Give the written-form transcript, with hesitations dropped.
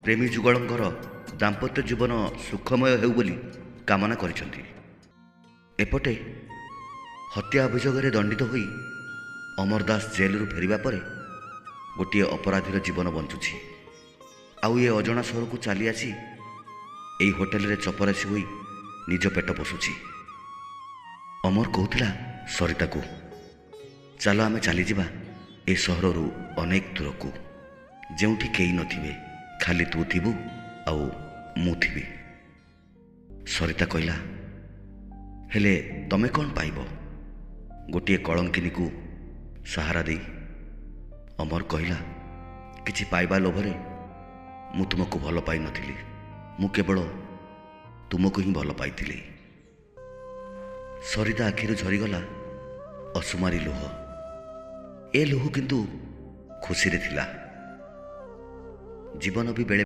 ପ୍ରେମୀ ଯୁଗଳଙ୍କର ଦାମ୍ପତ୍ୟ ଜୀବନ ସୁଖମୟ ହେଉ ବୋଲି କାମନା କରିଛନ୍ତି। ଏପଟେ ହତ୍ୟା ଅଭିଯୋଗରେ ଦଣ୍ଡିତ ହୋଇ ଅମର ଦାସ ଜେଲରୁ ଫେରିବା ପରେ ଗୋଟିଏ ଅପରାଧୀର ଜୀବନ ବଞ୍ଚୁଛି। ଆଉ ଏ ଅଜଣା ସହରକୁ ଚାଲି ଆସି ଏହି ହୋଟେଲରେ ଚପରାସି ହୋଇ ନିଜ ପେଟ ପୋଷୁଛି। ଅମର କହୁଥିଲା ସରିତାକୁ, ଚାଲ ଆମେ ଚାଲିଯିବା ଏ ସହରରୁ ଅନେକ ଦୂରକୁ, ଯେଉଁଠି କେହି ନଥିବେ, ଖାଲି ତୁ ଥିବୁ ଆଉ ମୁଁ ଥିବି। ସରିତା କହିଲା, ହେଲେ ତମେ କ'ଣ ପାଇବ? ଗୋଟିଏ କଳଙ୍କିନୀକୁ ସାହାରା ଦେଇ। ଅମର କହିଲା, କିଛି ପାଇବା ଲୋଭରେ ମୁଁ ତୁମକୁ ଭଲ ପାଇନଥିଲି, ମୁଁ କେବଳ ତୁମକୁ ହିଁ ଭଲ ପାଇଥିଲି। ସରିତା ଆଖିରୁ ଝରିଗଲା ଅସୁମାରୀ ଲୁହ। ଏ ଲୁହ କିନ୍ତୁ ଖୁସିରେ ଥିଲା। ଜୀବନ ବି ବେଳେ